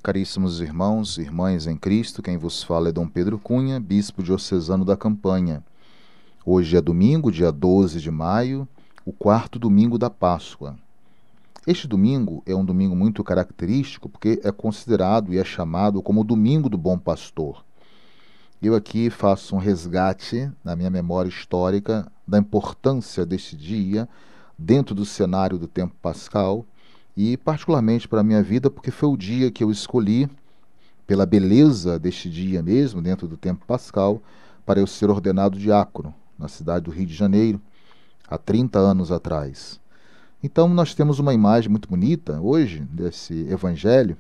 Caríssimos irmãos e irmãs em Cristo, quem vos fala é Dom Pedro Cunha, bispo diocesano da Campanha. Hoje é domingo, dia 12 de maio, o quarto domingo da Páscoa. Este domingo é um domingo muito característico porque é considerado e é chamado como o Domingo do Bom Pastor. Eu aqui faço um resgate na minha memória histórica da importância deste dia dentro do cenário do tempo pascal e particularmente para a minha vida porque foi o dia que eu escolhi, pela beleza deste dia mesmo, dentro do tempo pascal, para eu ser ordenado diácono na cidade do Rio de Janeiro, há 30 anos atrás. Então nós temos uma imagem muito bonita hoje desse evangelho,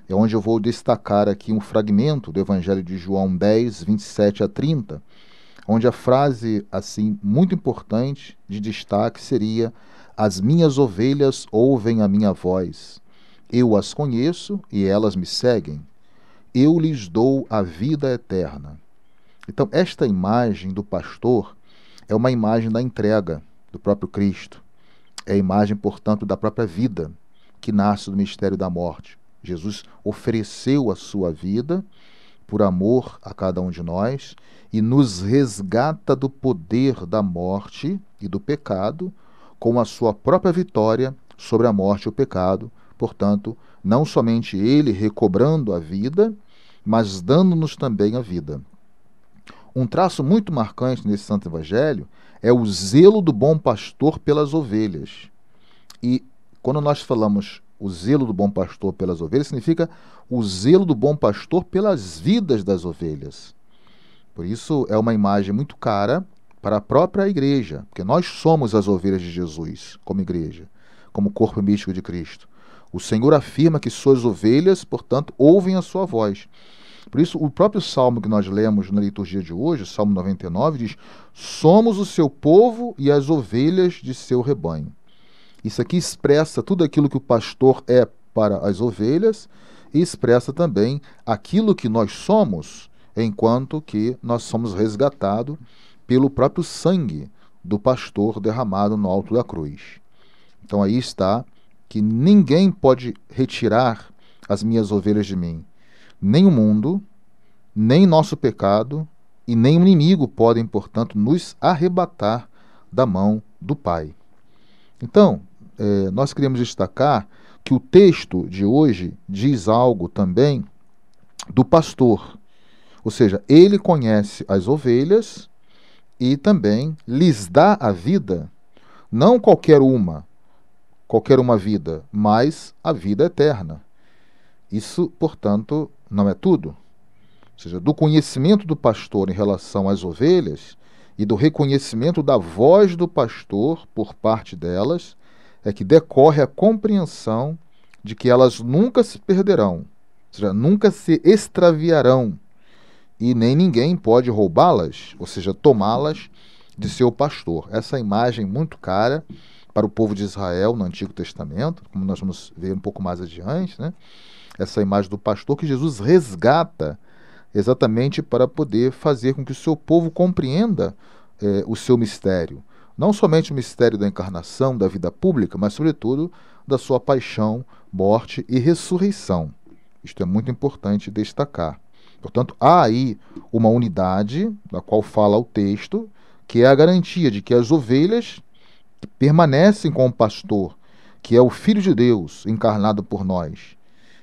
é onde eu vou destacar aqui um fragmento do evangelho de João 10, 27 a 30, onde a frase assim muito importante de destaque seria: as minhas ovelhas ouvem a minha voz, eu as conheço e elas me seguem, eu lhes dou a vida eterna. Então esta imagem do pastor é uma imagem da entrega do próprio Cristo, é a imagem, portanto, da própria vida que nasce do mistério da morte. Jesus ofereceu a sua vida por amor a cada um de nós e nos resgata do poder da morte e do pecado com a sua própria vitória sobre a morte e o pecado. Portanto, não somente ele recobrando a vida, mas dando-nos também a vida. Um traço muito marcante nesse Santo Evangelho é o zelo do bom pastor pelas ovelhas. E quando nós falamos o zelo do bom pastor pelas ovelhas, significa o zelo do bom pastor pelas vidas das ovelhas. Por isso é uma imagem muito cara para a própria igreja, porque nós somos as ovelhas de Jesus, como igreja, como corpo místico de Cristo. O Senhor afirma que suas ovelhas, portanto, ouvem a sua voz. Por isso, o próprio salmo que nós lemos na liturgia de hoje, o Salmo 99, diz: somos o seu povo e as ovelhas de seu rebanho. Isso aqui expressa tudo aquilo que o pastor é para as ovelhas e expressa também aquilo que nós somos, enquanto que nós somos resgatados pelo próprio sangue do pastor derramado no alto da cruz. Então aí está que ninguém pode retirar as minhas ovelhas de mim. Nem o mundo, nem nosso pecado e nem o inimigo podem, portanto, nos arrebatar da mão do Pai. Então, nós queremos destacar que o texto de hoje diz algo também do pastor. Ou seja, ele conhece as ovelhas e também lhes dá a vida, não qualquer uma vida, mas a vida eterna. Isso, portanto, não é tudo. Ou seja, do conhecimento do pastor em relação às ovelhas e do reconhecimento da voz do pastor por parte delas, é que decorre a compreensão de que elas nunca se perderão, ou seja, nunca se extraviarão, e nem ninguém pode roubá-las, ou seja, tomá-las de seu pastor. Essa imagem muito cara para o povo de Israel no Antigo Testamento, como nós vamos ver um pouco mais adiante, né? Essa imagem do pastor que Jesus resgata exatamente para poder fazer com que o seu povo compreenda o seu mistério. Não somente o mistério da encarnação, da vida pública, mas, sobretudo, da sua paixão, morte e ressurreição. Isto é muito importante destacar. Portanto, há aí uma unidade, da qual fala o texto, que é a garantia de que as ovelhas permanecem com o pastor, que é o Filho de Deus encarnado por nós.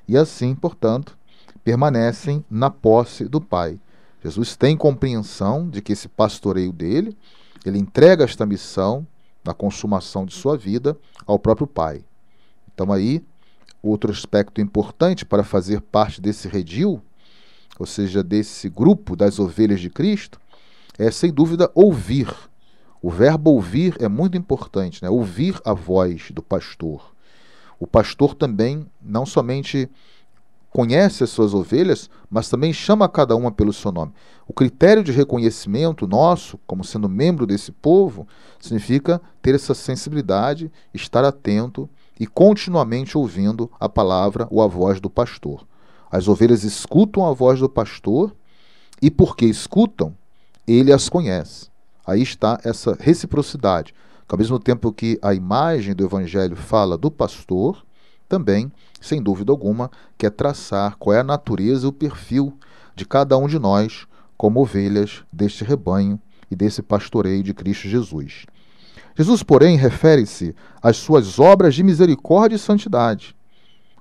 E assim, portanto, permanecem na posse do Pai. Jesus tem compreensão de que esse pastoreio dele, ele entrega esta missão na consumação de sua vida ao próprio Pai. Então aí, outro aspecto importante para fazer parte desse redil, ou seja, desse grupo das ovelhas de Cristo, é sem dúvida ouvir. O verbo ouvir é muito importante, né? Ouvir a voz do pastor. O pastor também não somente conhece as suas ovelhas, mas também chama cada uma pelo seu nome. O critério de reconhecimento nosso, como sendo membro desse povo, significa ter essa sensibilidade, estar atento e continuamente ouvindo a palavra ou a voz do pastor. As ovelhas escutam a voz do pastor e, porque escutam, ele as conhece. Aí está essa reciprocidade. Ao mesmo tempo que a imagem do Evangelho fala do pastor, também, sem dúvida alguma, quer traçar qual é a natureza e o perfil de cada um de nós como ovelhas deste rebanho e desse pastoreio de Cristo Jesus. Jesus, porém, refere-se às suas obras de misericórdia e santidade.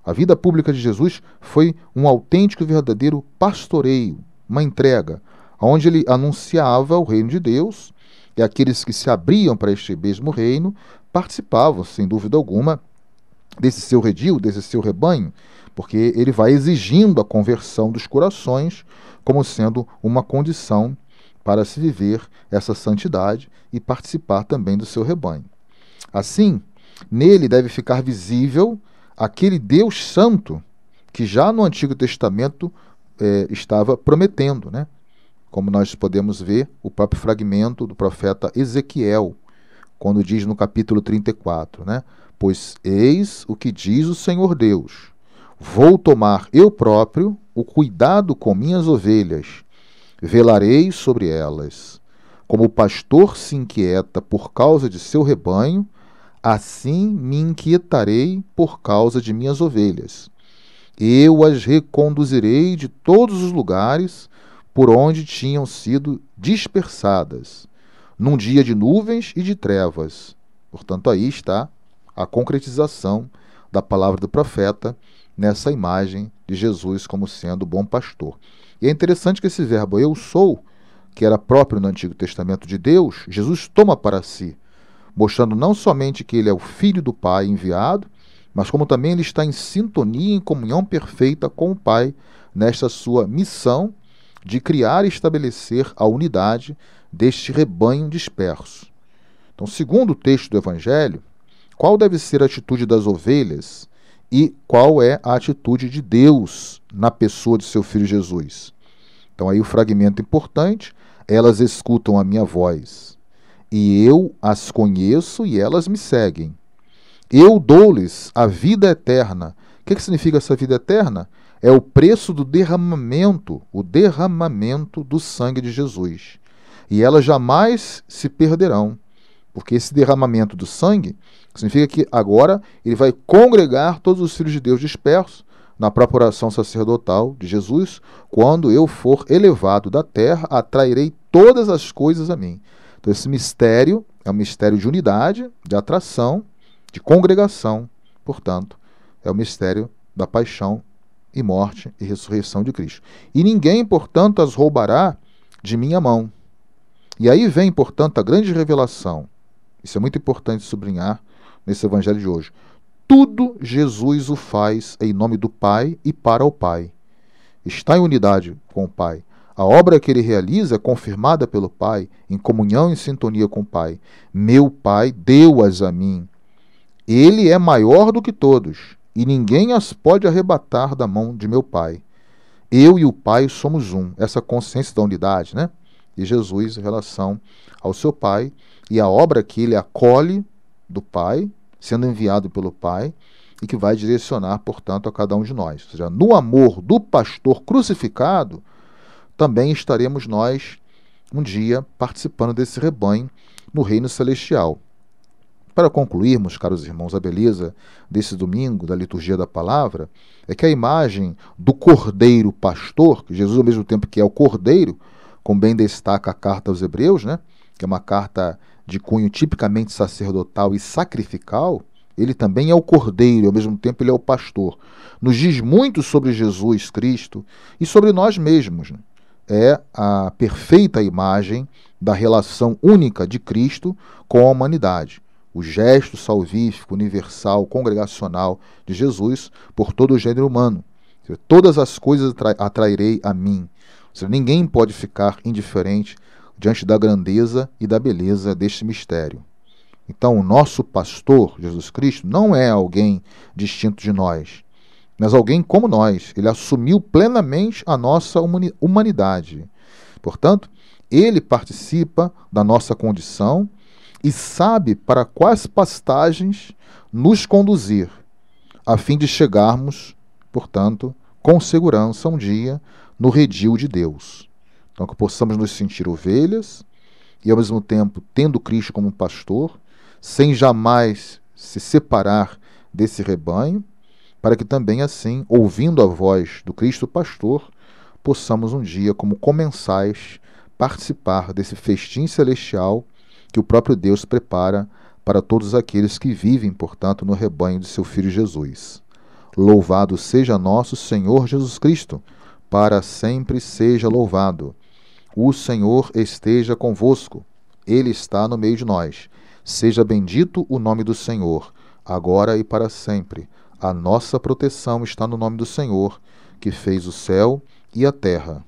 A vida pública de Jesus foi um autêntico e verdadeiro pastoreio, uma entrega, onde ele anunciava o reino de Deus, e aqueles que se abriam para este mesmo reino participavam, sem dúvida alguma, desse seu redil, desse seu rebanho, porque ele vai exigindo a conversão dos corações como sendo uma condição para se viver essa santidade e participar também do seu rebanho. Assim, nele deve ficar visível aquele Deus santo que já no Antigo Testamento estava prometendo, né? Como nós podemos ver o próprio fragmento do profeta Ezequiel, quando diz no capítulo 34, né? Pois eis o que diz o Senhor Deus, vou tomar eu próprio o cuidado com minhas ovelhas, velarei sobre elas. Como o pastor se inquieta por causa de seu rebanho, assim me inquietarei por causa de minhas ovelhas. Eu as reconduzirei de todos os lugares por onde tinham sido dispersadas, num dia de nuvens e de trevas. Portanto, aí está a concretização da palavra do profeta nessa imagem de Jesus como sendo o bom pastor. E é interessante que esse verbo eu sou, que era próprio no Antigo Testamento de Deus, Jesus toma para si, mostrando não somente que ele é o Filho do Pai enviado, mas como também ele está em sintonia, em comunhão perfeita com o Pai, nesta sua missão de criar e estabelecer a unidade deste rebanho disperso. Então, segundo o texto do Evangelho, qual deve ser a atitude das ovelhas e qual é a atitude de Deus na pessoa de seu Filho Jesus? Então, aí o fragmento importante, elas escutam a minha voz, e eu as conheço e elas me seguem. Eu dou-lhes a vida eterna. O que significa essa vida eterna? É o preço do derramamento, o derramamento do sangue de Jesus. E elas jamais se perderão, porque esse derramamento do sangue significa que agora ele vai congregar todos os filhos de Deus dispersos na própria oração sacerdotal de Jesus. Quando eu for elevado da terra, atrairei todas as coisas a mim. Então esse mistério é um mistério de unidade, de atração, de congregação. Portanto, é o mistério da paixão e morte e ressurreição de Cristo. E ninguém, portanto, as roubará de minha mão. E aí vem, portanto, a grande revelação. Isso é muito importante sublinhar nesse evangelho de hoje. Tudo Jesus o faz em nome do Pai e para o Pai. Está em unidade com o Pai. A obra que ele realiza é confirmada pelo Pai, em comunhão e sintonia com o Pai. Meu Pai deu-as a mim. Ele é maior do que todos, e ninguém as pode arrebatar da mão de meu Pai. Eu e o Pai somos um. Essa consciência da unidade, né? De Jesus em relação ao seu Pai, e a obra que ele acolhe do Pai, sendo enviado pelo Pai, e que vai direcionar, portanto, a cada um de nós. Ou seja, no amor do pastor crucificado, também estaremos nós, um dia, participando desse rebanho no reino celestial. Para concluirmos, caros irmãos, a beleza desse domingo, da liturgia da palavra, é que a imagem do cordeiro pastor, que Jesus ao mesmo tempo que é o cordeiro, como bem destaca a carta aos Hebreus, né, que é uma carta de cunho tipicamente sacerdotal e sacrificial, ele também é o cordeiro, ao mesmo tempo ele é o pastor. Nos diz muito sobre Jesus Cristo e sobre nós mesmos, né? É a perfeita imagem da relação única de Cristo com a humanidade. O gesto salvífico, universal, congregacional de Jesus por todo o gênero humano. Todas as coisas atrairei a mim. Ou seja, ninguém pode ficar indiferente diante da grandeza e da beleza deste mistério. Então, o nosso pastor, Jesus Cristo, não é alguém distinto de nós, mas alguém como nós. Ele assumiu plenamente a nossa humanidade. Portanto, ele participa da nossa condição e sabe para quais pastagens nos conduzir, a fim de chegarmos, portanto, com segurança um dia no redil de Deus. Então, que possamos nos sentir ovelhas e, ao mesmo tempo, tendo Cristo como pastor, sem jamais se separar desse rebanho, para que também assim, ouvindo a voz do Cristo Pastor, possamos um dia, como comensais, participar desse festim celestial que o próprio Deus prepara para todos aqueles que vivem, portanto, no rebanho de seu Filho Jesus. Louvado seja nosso Senhor Jesus Cristo, para sempre seja louvado. O Senhor esteja convosco, Ele está no meio de nós. Seja bendito o nome do Senhor, agora e para sempre. A nossa proteção está no nome do Senhor, que fez o céu e a terra.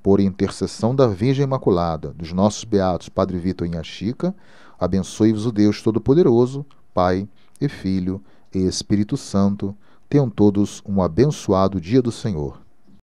Por intercessão da Virgem Imaculada, dos nossos beatos Padre Vitor e Inha Chica, abençoe-vos o Deus Todo-Poderoso, Pai e Filho e Espírito Santo. Tenham todos um abençoado dia do Senhor.